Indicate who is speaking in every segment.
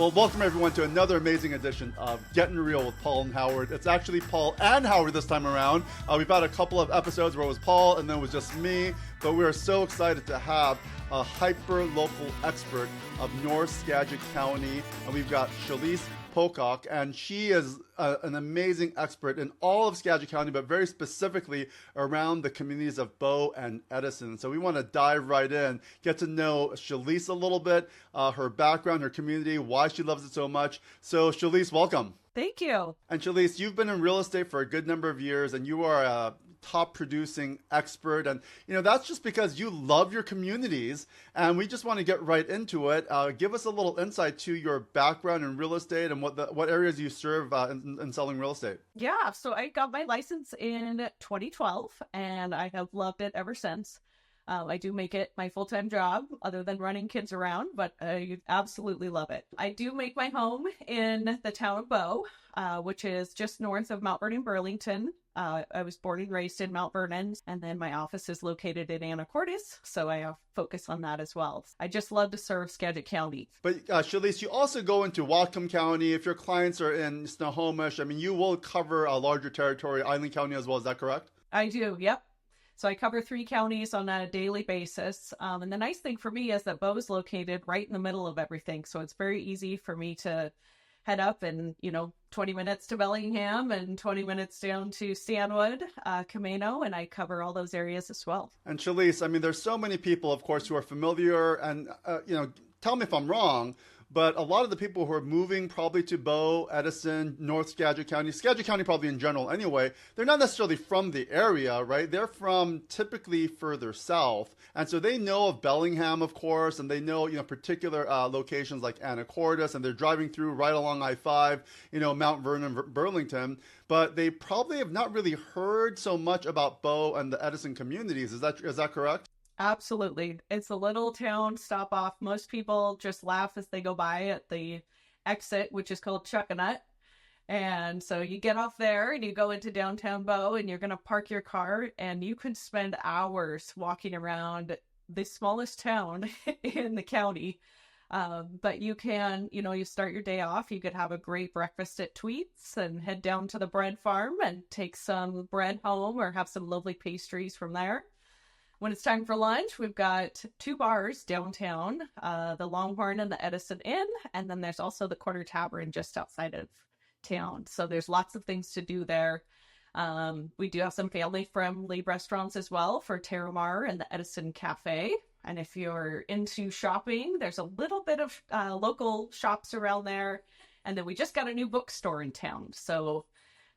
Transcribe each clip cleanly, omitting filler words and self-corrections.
Speaker 1: Well, welcome everyone to another amazing edition of Getting Real with Paul and Howard. It's actually Paul and Howard this time around. We've had a couple of episodes where it was Paul and then it was just me, but we are so excited to have a hyper-local expert of North Skagit County, and we've got Shalyce Pocock, and she is an amazing expert in all of Skagit County, but very specifically around the communities of Bow and Edison. So we want to dive right in, get to know Shalyce a little bit, her background, her community, why she loves it so much. So Shalyce, welcome.
Speaker 2: Thank you.
Speaker 1: And Shalyce, you've been in real estate for a good number of years, and you are a top producing expert, and that's just because you love your communities, and we just want to get right into it. Give us a little insight to your background in real estate and what areas you serve in selling real estate.
Speaker 2: Yeah, so I got my license in 2012, and I have loved it ever since. I do make it my full-time job other than running kids around, but I absolutely love it. I do make my home in the town of Bow, which is just north of Mount Vernon, Burlington. I was born and raised in Mount Vernon, and then my office is located in Anacortes, so I focus on that as well. I just love to serve Skagit County.
Speaker 1: But Shalyce, you also go into Whatcom County. If your clients are in Snohomish, you will cover a larger territory, Island County as well. Is that correct?
Speaker 2: I do, yep. So I cover 3 counties on a daily basis. And the nice thing for me is that Bow is located right in the middle of everything. So it's very easy for me to head up and, 20 minutes to Bellingham and 20 minutes down to Stanwood, Camino, and I cover all those areas as well.
Speaker 1: And Shalyce, there's so many people, of course, who are familiar and, tell me if I'm wrong, but a lot of the people who are moving probably to Bow, Edison, North Skagit County probably in general anyway, they're not necessarily from the area, right? They're from typically further south. And so they know of Bellingham, of course, and they know, particular locations like Anacortes, and they're driving through right along I-5, Mount Vernon, Burlington, but they probably have not really heard so much about Bow and the Edison communities. Is that correct?
Speaker 2: Absolutely. It's a little town stop off. Most people just laugh as they go by at the exit, which is called Chuckanut. And so you get off there and you go into downtown Bow and you're going to park your car and you could spend hours walking around the smallest town in the county. But you can, you start your day off. You could have a great breakfast at Tweets and head down to the bread farm and take some bread home or have some lovely pastries from there. When it's time for lunch, we've got 2 bars downtown, the Longhorn and the Edison Inn, and then there's also the Corner Tavern just outside of town. So there's lots of things to do there. We do have some family-friendly restaurants as well for Terramar and the Edison Cafe. And if you're into shopping, there's a little bit of local shops around there. And then we just got a new bookstore in town. So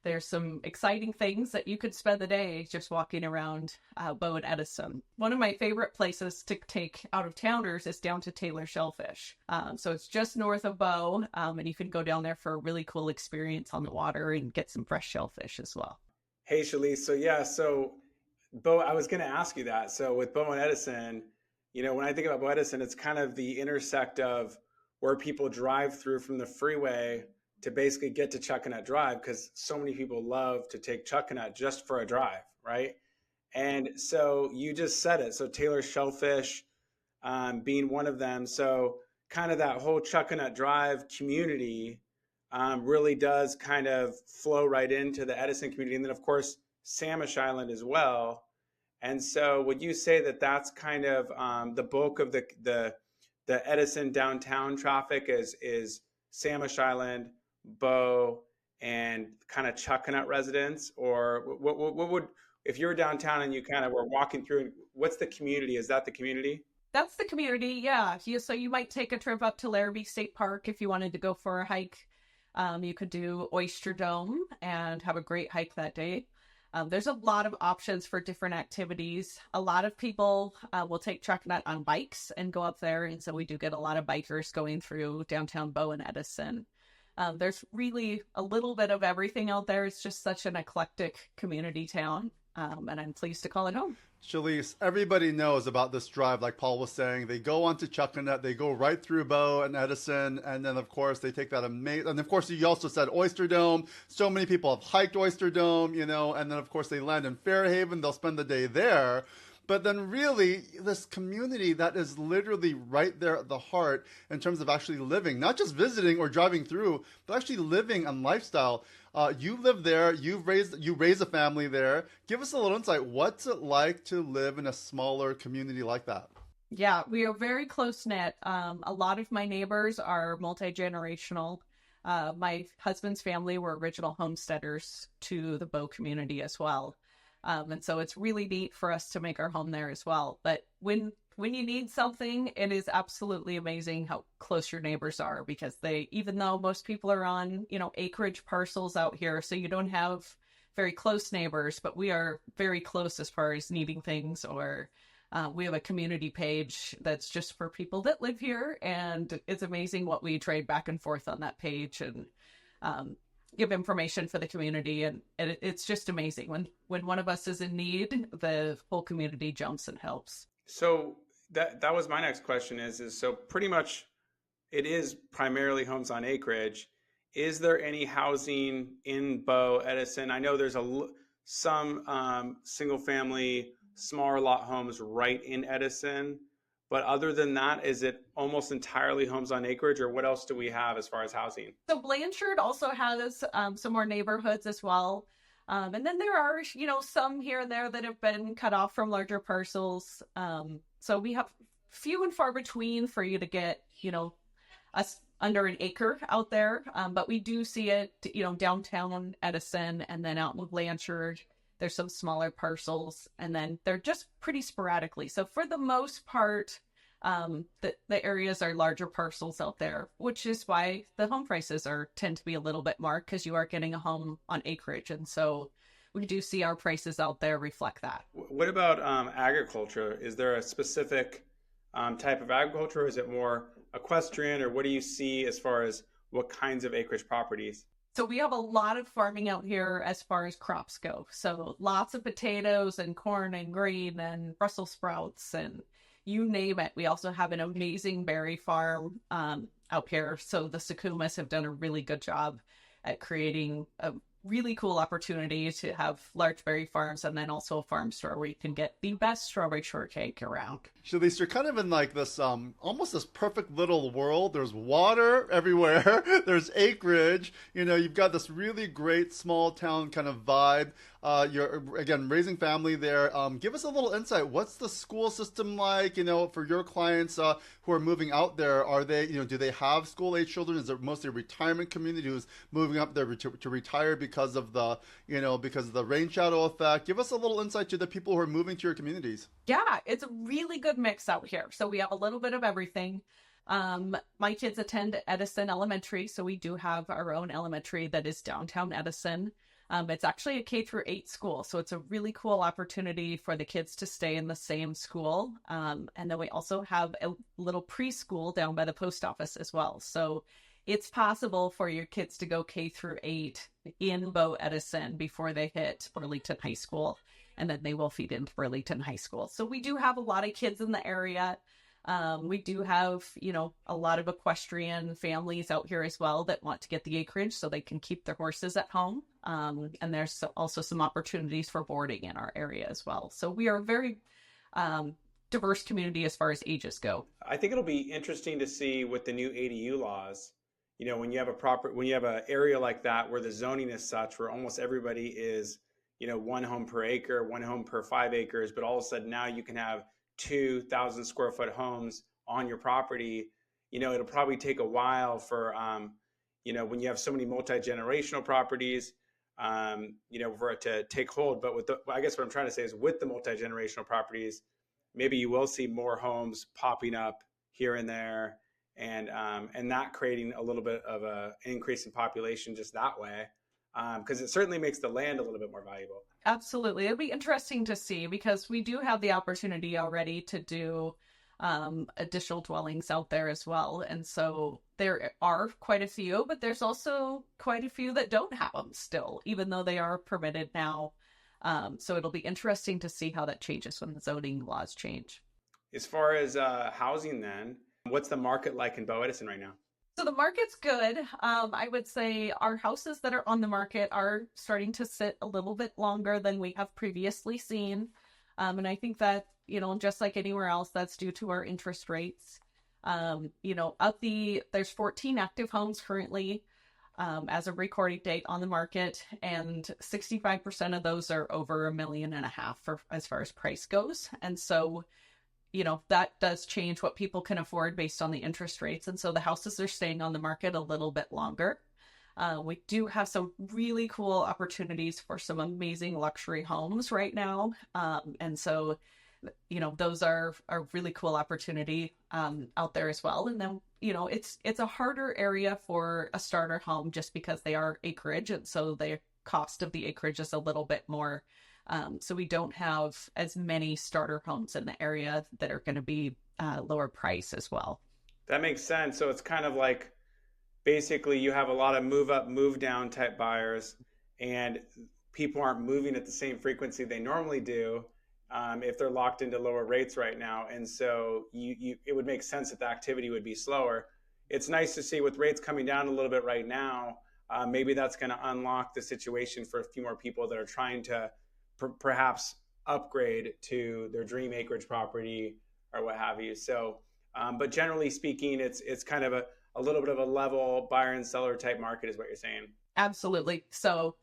Speaker 2: there's some exciting things that you could spend the day just walking around Bow and Edison. One of my favorite places to take out-of-towners is down to Taylor Shellfish. So it's just north of Bow, and you can go down there for a really cool experience on the water and get some fresh shellfish as well.
Speaker 3: Hey, Shalyce. So Bow, I was going to ask you that. So with Bow and Edison, when I think about Bow-Edison, it's kind of the intersect of where people drive through from the freeway to basically get to Chuckanut Drive, because so many people love to take Chuckanut just for a drive, right? And so you just said it. So Taylor Shellfish being one of them. So kind of that whole Chuckanut Drive community really does kind of flow right into the Edison community. And then, of course, Samish Island as well. And so would you say that that's kind of the bulk of the Edison downtown traffic is Samish Island, Bow, and kind of Chuckanut residents? Or what would, if you were downtown and you kind of were walking through, what's the community? Is that the community?
Speaker 2: That's the community, yeah. So you might take a trip up to Larrabee State Park if you wanted to go for a hike. You could do Oyster Dome and have a great hike that day. There's a lot of options for different activities. A lot of people will take Chuckanut on bikes and go up there. And so we do get a lot of bikers going through downtown Bow and Edison. There's really a little bit of everything out there. It's just such an eclectic community town, and I'm pleased to call it home.
Speaker 1: Shalyce, everybody knows about this drive, like Paul was saying. They go onto Chuckanut, they go right through Bow and Edison, and then, of course, they take that amazing... And, of course, you also said Oyster Dome. So many people have hiked Oyster Dome, and then, of course, they land in Fairhaven. They'll spend the day there. but then really this community that is literally right there at the heart in terms of actually living, not just visiting or driving through, but actually living and lifestyle. You live there, you raise a family there. Give us a little insight. What's it like to live in a smaller community like that?
Speaker 2: Yeah, we are very close knit. A lot of my neighbors are multi-generational. My husband's family were original homesteaders to the Bow community as well. And so it's really neat for us to make our home there as well. But when you need something, it is absolutely amazing how close your neighbors are, because even though most people are on, acreage parcels out here, so you don't have very close neighbors, but we are very close as far as needing things, or we have a community page that's just for people that live here, and it's amazing what we trade back and forth on that page and give information for the community, and it's just amazing. When one of us is in need, the whole community jumps and helps.
Speaker 3: So that was my next question is so pretty much it is primarily homes on acreage. Is there any housing in Bow-Edison? I know there's some single family smaller lot homes right in Edison, but other than that, is it almost entirely homes on acreage, or what else do we have as far as housing?
Speaker 2: So Blanchard also has some more neighborhoods as well. And then there are, some here and there that have been cut off from larger parcels. So we have few and far between for you to get, us under an acre out there. But we do see it, downtown Edison, and then out in Blanchard, there's some smaller parcels, and then they're just pretty sporadically. So for the most part, the areas are larger parcels out there, which is why the home prices tend to be a little bit more, because you are getting a home on acreage. And so we do see our prices out there reflect that.
Speaker 3: What about agriculture? Is there a specific type of agriculture, or is it more equestrian, or what do you see as far as what kinds of acreage properties?
Speaker 2: So we have a lot of farming out here as far as crops go. So lots of potatoes and corn and green and Brussels sprouts and you name it. We also have an amazing berry farm out here. So the Sukumas have done a really good job at creating a really cool opportunity to have large berry farms, and then also a farm store where you can get the best strawberry shortcake around.
Speaker 1: Shalyce, you're kind of in like this almost this perfect little world. There's water everywhere. There's acreage. You've got this really great small town kind of vibe. You're again raising family there. Give us a little insight. What's the school system like? For your clients who are moving out there, are they do they have school age children? Is it mostly a retirement community who's moving up there to retire because of the rain shadow effect? Give us a little insight to the people who are moving to your communities.
Speaker 2: Yeah, it's a really good mix out here. So we have a little bit of everything. My kids attend Edison Elementary, so we do have our own elementary that is downtown Edison. It's actually a K-8 school, so it's a really cool opportunity for the kids to stay in the same school. And then we also have a little preschool down by the post office as well. So it's possible for your kids to go K-8 in Bow-Edison before they hit Burlington High School, and then they will feed into Burlington High School. So we do have a lot of kids in the area. We do have, a lot of equestrian families out here as well that want to get the acreage so they can keep their horses at home. And there's also some opportunities for boarding in our area as well. So we are a very diverse community as far as ages go.
Speaker 3: I think it'll be interesting to see with the new ADU laws, when you have an area like that where the zoning is such where almost everybody is, one home per acre, one home per 5 acres, but all of a sudden now you can have 2,000 square foot homes on your property. It'll probably take a while for, when you have so many multi-generational properties, for it to take hold. But I guess what I'm trying to say is with the multi-generational properties, maybe you will see more homes popping up here and there, and that creating a little bit of an increase in population just that way. Because it certainly makes the land a little bit more valuable.
Speaker 2: Absolutely. It'll be interesting to see, because we do have the opportunity already to do additional dwellings out there as well. And so there are quite a few, but there's also quite a few that don't have them still, even though they are permitted now. So it'll be interesting to see how that changes when the zoning laws change.
Speaker 3: As far as housing then, what's the market like in Bow-Edison right now?
Speaker 2: So the market's good. I would say our houses that are on the market are starting to sit a little bit longer than we have previously seen. And I think that, just like anywhere else, that's due to our interest rates. There's 14 active homes currently as of recording date on the market, and 65% of those are over $1.5 million as far as price goes. And so, that does change what people can afford based on the interest rates. And so the houses are staying on the market a little bit longer. We do have some really cool opportunities for some amazing luxury homes right now. And so, those are a really cool opportunity out there as well. And then, it's a harder area for a starter home just because they are acreage. And so the cost of the acreage is a little bit more. So we don't have as many starter homes in the area that are going to be lower price as well.
Speaker 3: That makes sense. So it's kind of like, basically you have a lot of move up, move down type buyers, and people aren't moving at the same frequency they normally do if they're locked into lower rates right now. And so it would make sense that the activity would be slower. It's nice to see with rates coming down a little bit right now, maybe that's going to unlock the situation for a few more people that are trying to perhaps upgrade to their dream acreage property or what have you. So, but generally speaking, it's kind of a little bit of a level buyer and seller type market is what you're saying.
Speaker 2: Absolutely. So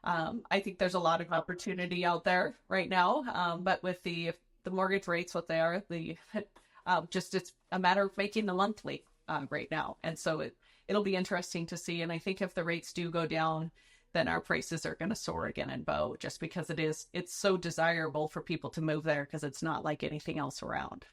Speaker 2: I think there's a lot of opportunity out there right now. But with the mortgage rates, what they are, it's a matter of making the monthly right now. And so it'll be interesting to see. And I think if the rates do go down, then our prices are going to soar again in Bow, just because it's so desirable for people to move there because it's not like anything else around.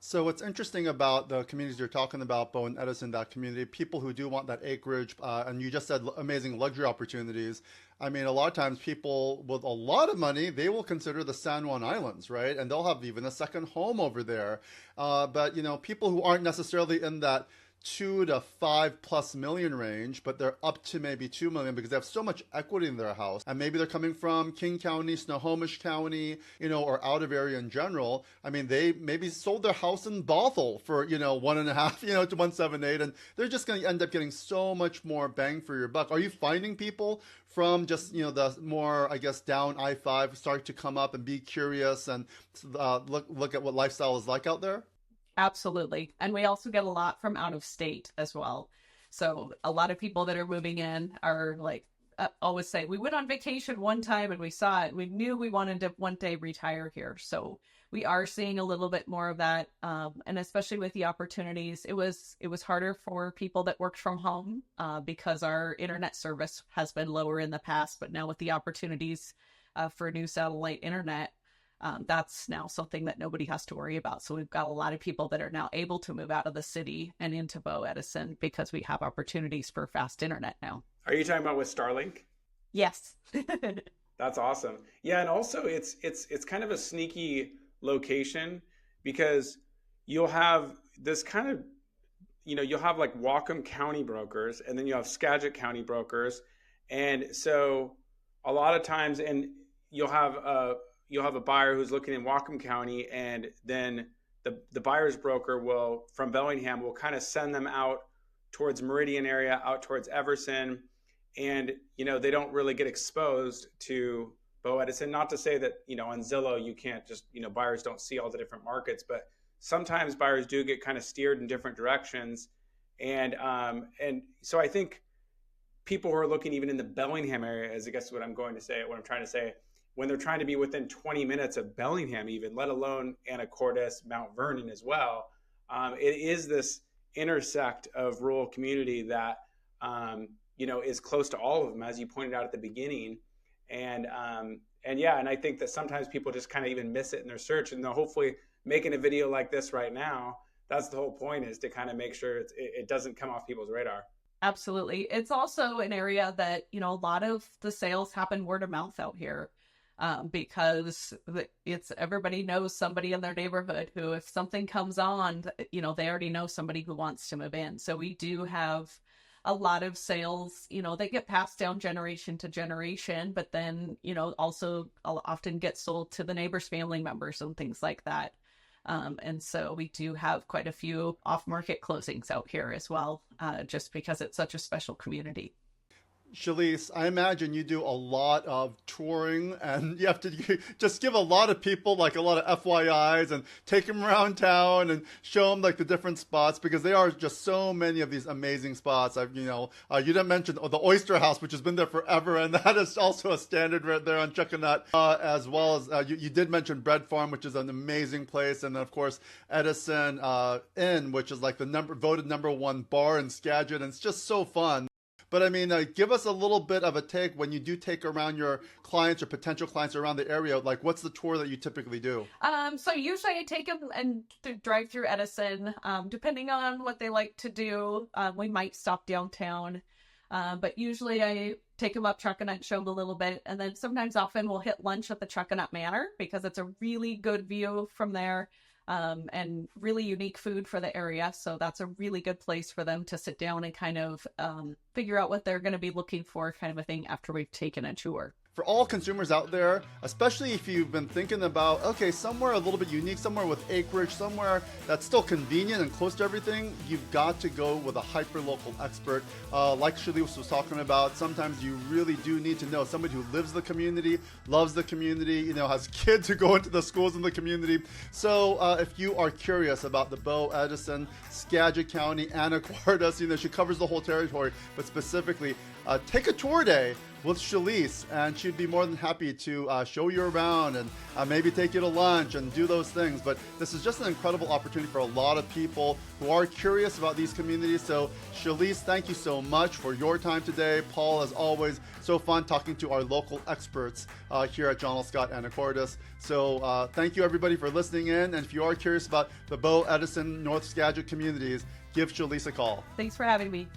Speaker 1: So what's interesting about the communities you're talking about, Bow and Edison, that community, people who do want that acreage, and you just said amazing luxury opportunities. I mean, a lot of times people with a lot of money, they will consider the San Juan Islands, right? And they'll have even a second home over there. But, people who aren't necessarily in that 2 to 5+ million range, but they're up to maybe 2 million because they have so much equity in their house. And maybe they're coming from King County, Snohomish County, or out of area in general. I mean, they maybe sold their house in Bothell for, 1.5, to 178, and they're just going to end up getting so much more bang for your buck. Are you finding people from just, the more, I guess, down I-5 start to come up and be curious and look at what lifestyle is like out there?
Speaker 2: Absolutely. And we also get a lot from out of state as well. So a lot of people that are moving in are like, always say, we went on vacation one time and we saw it. We knew we wanted to one day retire here. So we are seeing a little bit more of that. And especially with the opportunities, it was harder for people that worked from home because our internet service has been lower in the past. But now with the opportunities for new satellite internet, that's now something that nobody has to worry about. So we've got a lot of people that are now able to move out of the city and into Bow-Edison because we have opportunities for fast internet now.
Speaker 3: Are you talking about with Starlink?
Speaker 2: Yes.
Speaker 3: That's awesome. Yeah, and also it's kind of a sneaky location because you'll have this kind of, you'll have like Whatcom County brokers, and then you have Skagit County brokers. And so a lot of times, and you'll have a buyer who's looking in Whatcom County, and then the buyer's broker from Bellingham will kind of send them out towards Meridian area, out towards Everson. And, they don't really get exposed to Bow-Edison. Not to say that, on Zillow, you can't just, buyers don't see all the different markets, but sometimes buyers do get kind of steered in different directions. And so I think people who are looking even in the Bellingham area, is I guess what I'm trying to say, when they're trying to be within 20 minutes of Bellingham even, let alone Anacortes, Mount Vernon as well, it is this intersect of rural community that, is close to all of them, as you pointed out at the beginning. And I think that sometimes people just kind of even miss it in their search, and they'll hopefully making a video like this right now, that's the whole point, is to kind of make sure it doesn't come off people's radar.
Speaker 2: Absolutely. It's also an area that, a lot of the sales happen word of mouth out here. Because everybody knows somebody in their neighborhood who, if something comes on, they already know somebody who wants to move in. So we do have a lot of sales, they get passed down generation to generation, but then, also often get sold to the neighbor's family members and things like that. And so we do have quite a few off-market closings out here as well, just because it's such a special community.
Speaker 1: Shalyce, I imagine you do a lot of touring, and you have to just give a lot of people like a lot of FYIs and take them around town and show them like the different spots, because there are just so many of these amazing spots. You didn't mention the Oyster House, which has been there forever, and that is also a standard right there on Chuckanut, as well as you did mention Bread Farm, which is an amazing place, and then of course Edison Inn, which is like the voted #1 bar in Skagit, and it's just so fun. But I mean, give us a little bit of a take when you do take around your clients or potential clients around the area. Like, what's the tour that you typically do?
Speaker 2: So usually I take them and drive through Edison. Depending on what they like to do, we might stop downtown. But usually I take them up Chuckanut, show them a little bit, and then often we'll hit lunch at the Chuckanut Manor, because it's a really good view from there. And really unique food for the area. So that's a really good place for them to sit down and kind of figure out what they're going to be looking for, kind of a thing, after we've taken a tour.
Speaker 1: For all consumers out there, especially if you've been thinking about, okay, somewhere a little bit unique, somewhere with acreage, somewhere that's still convenient and close to everything, you've got to go with a hyper-local expert. Like Shalyce was talking about, sometimes you really do need to know somebody who lives the community, loves the community, has kids who go into the schools in the community. So if you are curious about the Bow-Edison, Skagit County, Anacortes, she covers the whole territory, but specifically, take a tour day with Shalyce, and she'd be more than happy to show you around and maybe take you to lunch and do those things. But this is just an incredible opportunity for a lot of people who are curious about these communities. So Shalyce, thank you so much for your time today. Paul, as always, so fun talking to our local experts here at John L. Scott Anacortes. So thank you everybody for listening in, and if you are curious about the Bow-Edison, North Skagit communities, give Shalyce a call.
Speaker 2: Thanks for having me.